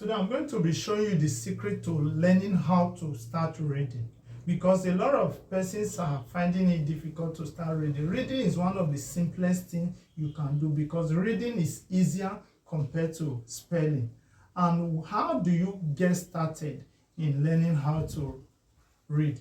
Today I'm going to be showing you the secret to learning how to start reading, because a lot of persons are finding it difficult to start reading. Reading is one of the simplest things you can do because reading is easier compared to spelling. And how do you get started in learning how to read?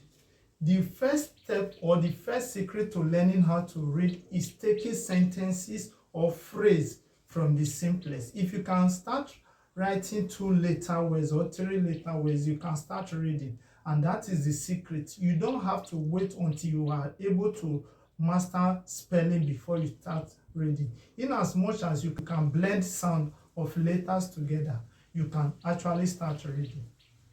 The first step or the first secret to learning how to read is taking sentences or phrase from the simplest. If you can start writing 2 letter words or 3 letter words, you can start reading. And that is the secret. You don't have to wait until you are able to master spelling before you start reading. In as much as you can blend sound of letters together, you can actually start reading.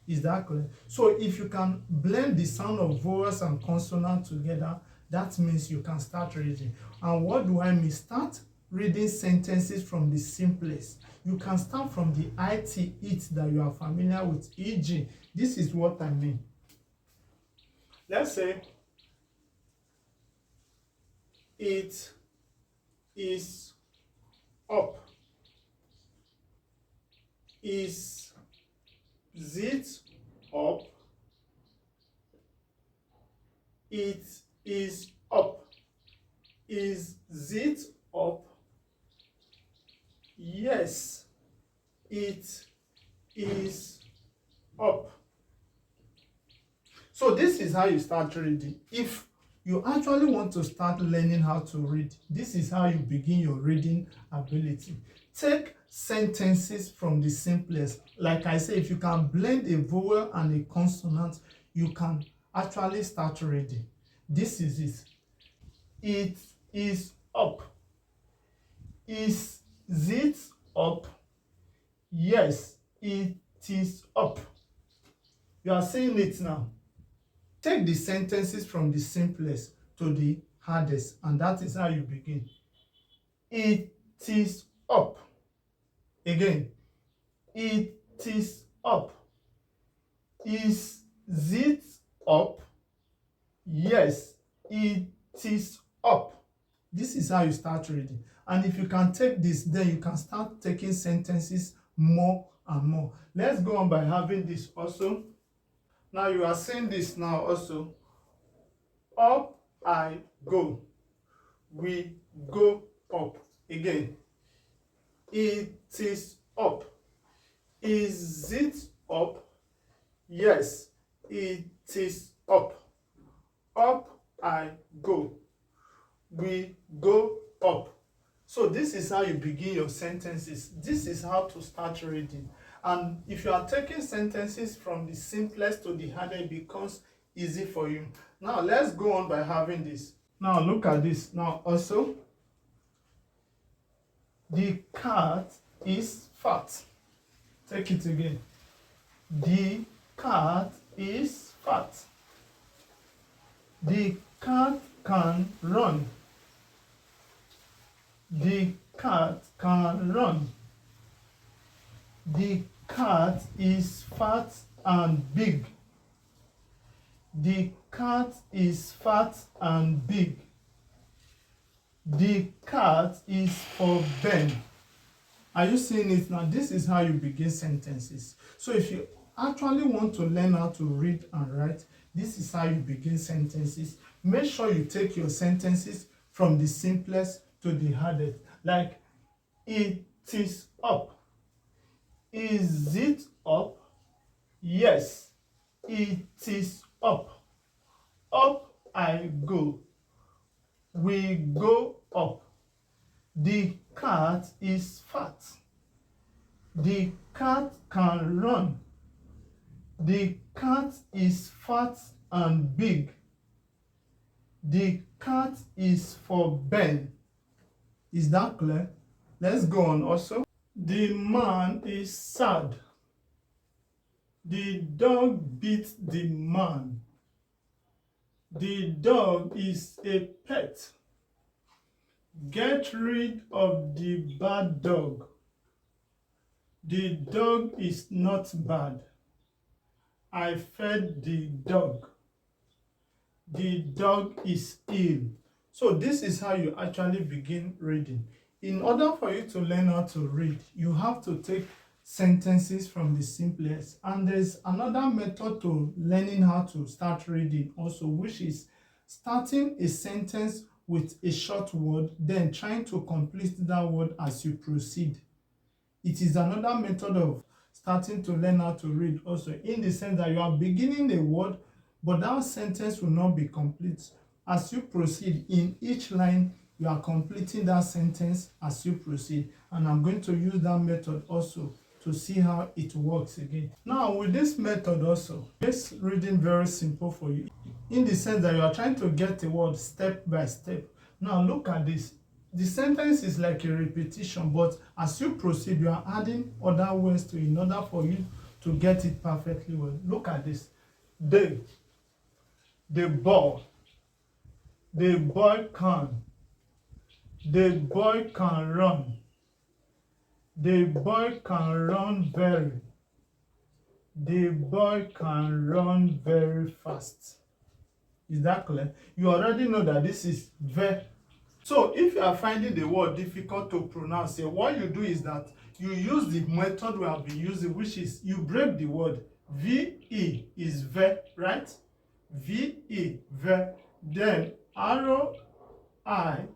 Is that correct? So if you can blend the sound of vowels and consonants together, that means you can start reading. And what do I mean? Start reading sentences from the simplest. You can start from the it that you are familiar with, e.g. this is what I mean. Let's say it is up. Is it up? It is up. Is it up? Yes, it is up. So this is how you start reading. If you actually want to start learning how to read, this is how you begin your reading ability. Take sentences from the simplest. Like I say, if you can blend a vowel and a consonant, you can actually start reading. This is it. It is up. Is it up? Yes, it is up. You are saying it now. Take the sentences from the simplest to the hardest, and that is how you begin. It is up. Again, it is up. Is it up? Yes, it is up. This is how you start reading. And if you can take this, then you can start taking sentences more and more. Let's go on by having this also. Now you are saying this now also. Up I go. We go up. Again. It is up. Is it up? Yes, it is up. Up I go. We go up. So this is how you begin your sentences. This is how to start reading. And if you are taking sentences from the simplest to the hardest, it becomes easy for you. Now let's go on by having this. Now look at this. Now also, the cat is fat. Take it again. The cat is fat. The cat can run. The cat can run. The cat is fat and big. The cat is fat and big. The cat is for Ben. Are you seeing it now? This is how you begin sentences. So if you actually want to learn how to read and write, this is how you begin sentences. Make sure you take your sentences from the simplest to the hardest. Like, it is up. Is it up? Yes, it is up. Up I go. We go up. The cat is fat. The cat can run. The cat is fat and big. The cat is for Ben. Is that clear? Let's go on also. The man is sad. The dog beat the man. The dog is a pet. Get rid of the bad dog. The dog is not bad. I fed the dog. The dog is ill. So this is how you actually begin reading. In order for you to learn how to read, you have to take sentences from the simplest. And there's another method to learning how to start reading also, which is starting a sentence with a short word, then trying to complete that word as you proceed. It is another method of starting to learn how to read also, in the sense that you are beginning a word, but that sentence will not be complete. As you proceed in each line, you are completing that sentence as you proceed. And I'm going to use that method also to see how it works again. Now, with this method also, makes reading very simple for you, in the sense that you are trying to get a word step by step. Now, look at this. The sentence is like a repetition, but as you proceed, you are adding other words to it in order for you to get it perfectly well. Look at this. The ball. The boy can. The boy can run. The boy can run very. The boy can run very fast. Is that clear? You already know that this is very. So if you are finding the word difficult to pronounce here, what you do is that you use the method we have been using, which is you break the word. V-E is ve, right? V-E, ve. Then R-O-I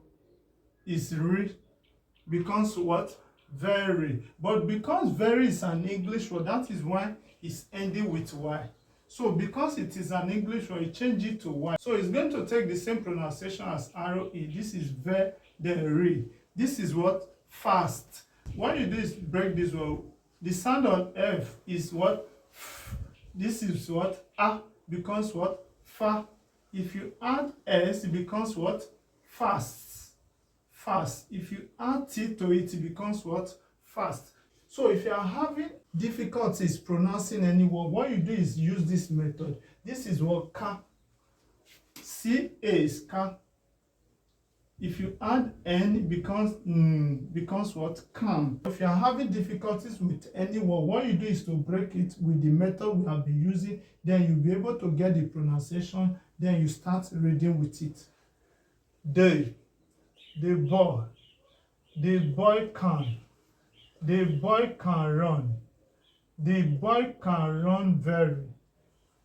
is re. Becomes what? Very. But because very is an English word, that is why it's ending with Y. So because it is an English word, you change it to Y. So it's going to take the same pronunciation as R-O-E. This is ve, then re. This is what? Fast. What you do is break this word. The sound of F is what? F. This is what? A becomes what? Fa. If you add S, it becomes what? Fast. Fast. If you add T to it, it becomes what? Fast. So if you are having difficulties pronouncing any word, what you do is use this method. This is what ka. C-A is ka. If you add N, it becomes what? Can. If you are having difficulties with any word, what you do is to break it with the method we have been using. Then you'll be able to get the pronunciation. Then you start reading with it. The boy can. The boy can run. The boy can run very.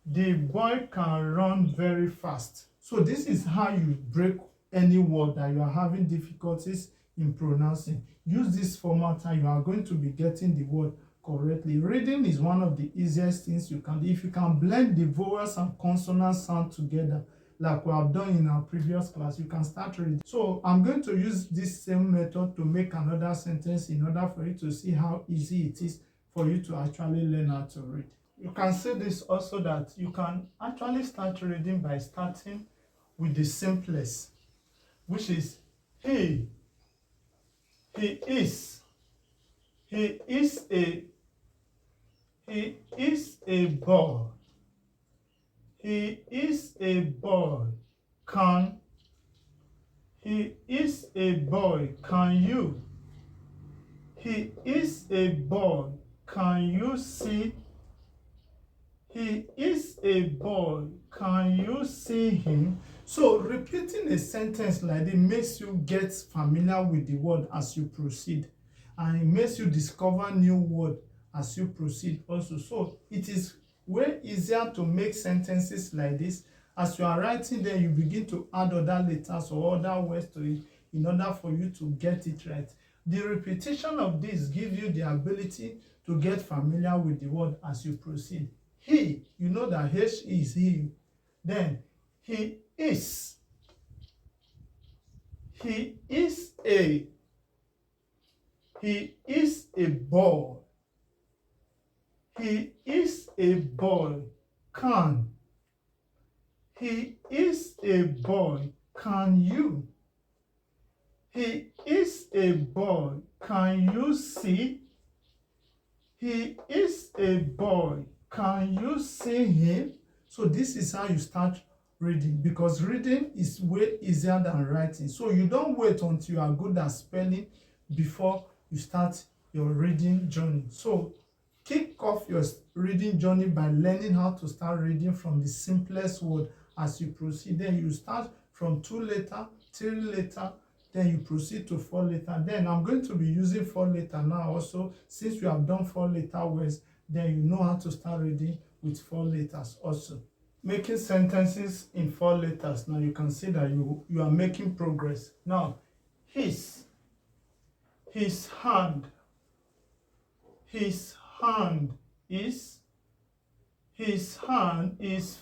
The boy can run very fast. So this is how you break any word that you are having difficulties in pronouncing. Use this format and you are going to be getting the word correctly. Reading is one of the easiest things you can do. If you can blend the vowels and consonant sound together, like we have done in our previous class, you can start reading. So I'm going to use this same method to make another sentence in order for you to see how easy it is for you to actually learn how to read. You can see this also, that you can actually start reading by starting with the simplest, which is he is a boy. He is a boy. Can. He is a boy. Can you? He is a boy. Can you see? He is a boy. Can you see him? So repeating a sentence like this makes you get familiar with the word as you proceed, and it makes you discover new words as you proceed also. So it is way easier to make sentences like this. As you are writing them, you begin to add other letters or other words to it in order for you to get it right. The repetition of this gives you the ability to get familiar with the word as you proceed. He, you know that H is he. Then he is. He is a boy. He is a boy. Can. He is a boy. Can you? He is a boy. Can you see? He is a boy. Can you see him? So this is how you start reading, because reading is way easier than writing. So you don't wait until you are good at spelling before you start your reading journey. So kick off your reading journey by learning how to start reading from the simplest word as you proceed. Then you start from 2 letter, 3 letter, then you proceed to 4-letter. Then I'm going to be using 4-letter now also. Since we have done 4-letter words, then you know how to start reading with 4 letters also. Making sentences in 4 letters. Now you can see that you are making progress. Now, his hand, his hand is full. His hand is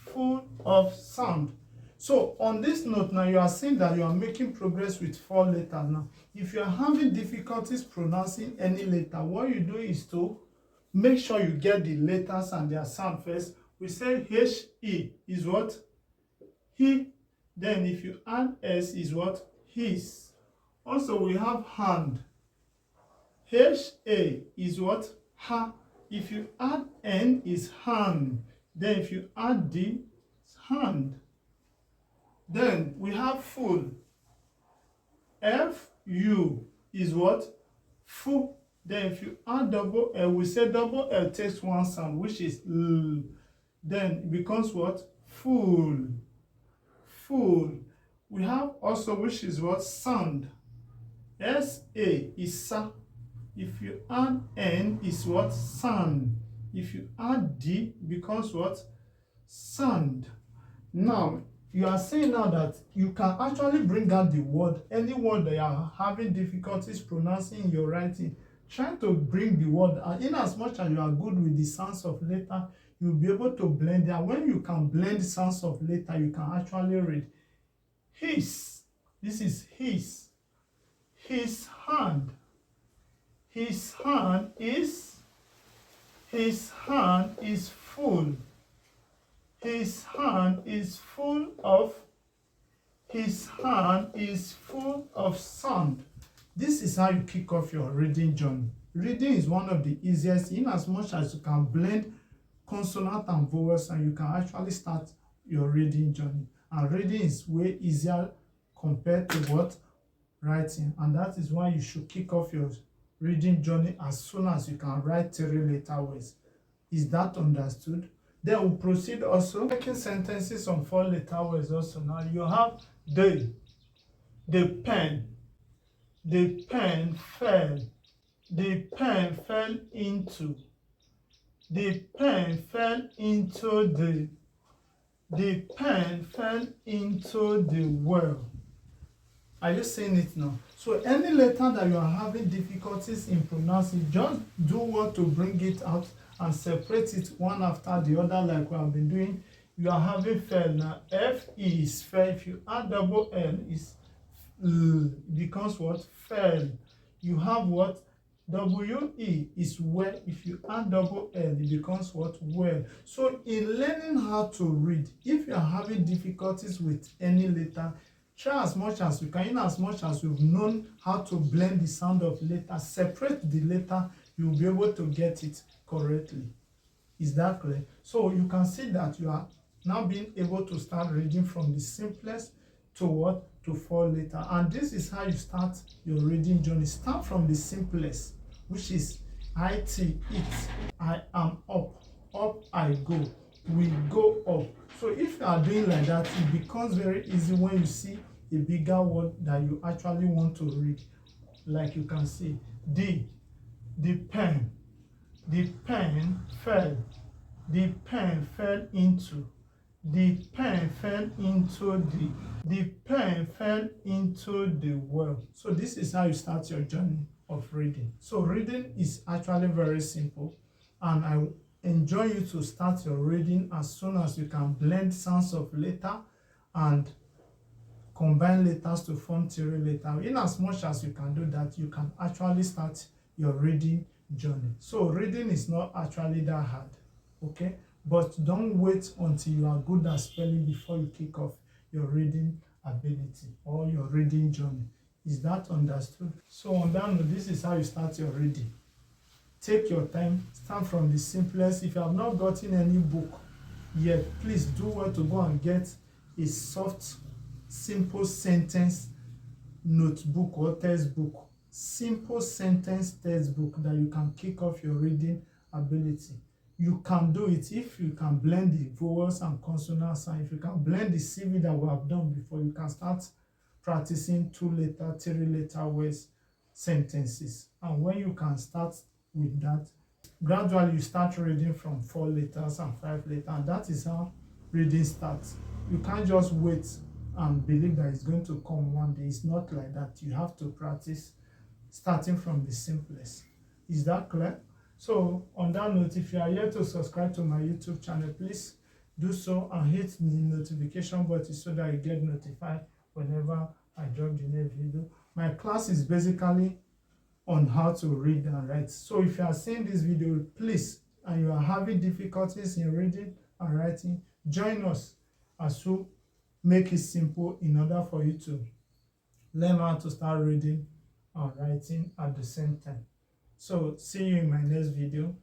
full of sound. So on this note now, you are saying that you are making progress with 4 letters now. If you are having difficulties pronouncing any letter, what you do is to make sure you get the letters and their sound first. We say H-E is what? He. Then if you add S is what? His. Also we have hand. H-A is what? Ha. If you add N is hand. Then if you add D, it's hand. Then we have full. F-U is what? Fu. Then if you add double L, we say double L takes one sound, which is L. Then it becomes what? Full. Full. We have also, which is what? Sound. S-A is sa. If you add N is what? Sand. If you add D, it becomes what? Sand. Now, you are saying now that you can actually bring out the word, any word that you are having difficulties pronouncing in your writing. Try to bring the word, and in as much as you are good with the sounds of letter, you'll be able to blend it. And when you can blend the sounds of letter, you can actually read. His. This is his. His hand. His hand is full. His hand is full of sound. This is how you kick off your reading journey. Reading is one of the easiest, in as much as you can blend consonant and vowels, and you can actually start your reading journey. And reading is way easier compared to what? Writing. And that is why you should kick off your reading journey as soon as you can write 3-letter words. Is that understood? Then we'll proceed also making sentences on 4-letter words also. Now you have the pen fell, the pen fell into, the pen fell into the pen fell into the well. Are you saying it now? So any letter that you are having difficulties in pronouncing, just do what to bring it out and separate it one after the other like we have been doing. You are having fell now. F-E is fell. If you add double L, is it becomes what? Fell. You have what? W-E is well. If you add double L, it becomes what? Well. So in learning how to read, if you are having difficulties with any letter, try as much as you can. In as much as you've known how to blend the sound of letter, separate the letter, you'll be able to get it correctly. Is that clear? So you can see that you are now being able to start reading from the simplest to what? To 4-letter. And this is how you start your reading journey. Start from the simplest, which is IT, it. I am up. Up I go. We go up. So if you are doing like that, it becomes very easy when you see a bigger word that you actually want to read. Like you can see, the pen fell, the pen fell into, the pen fell into the pen fell into the well. So this is how you start your journey of reading. So reading is actually very simple, and I enjoy you to start your reading as soon as you can blend sounds of letter and combine letters to form 3-letter. In as much as you can do that, you can actually start your reading journey. So reading is not actually that hard, okay? But don't wait until you are good at spelling before you kick off your reading ability or your reading journey. Is that understood? So on that note, this is how you start your reading. Take your time, start from the simplest. If you have not gotten any book yet, please do well to go and get a soft, simple sentence notebook or textbook. Simple sentence textbook that you can kick off your reading ability. you can do it if you can blend the vowels and consonants, and if you can blend the CV that we have done before, you can start practicing 2-letter, 3-letter words, sentences. And when you can start with that, gradually you start reading from 4 letters and 5 letters, and that is how reading starts. You can't just wait and believe that it's going to come one day. It's not like that. You have to practice starting from the simplest. Is that clear? So on that note, if you are yet to subscribe to my YouTube channel, please do so and hit the notification button so that you get notified whenever I drop the next video. My class is basically on how to read and write. So if you are seeing this video, please, and you are having difficulties in reading and writing, join us as we make it simple in order for you to learn how to start reading and writing at the same time. So see you in my next video.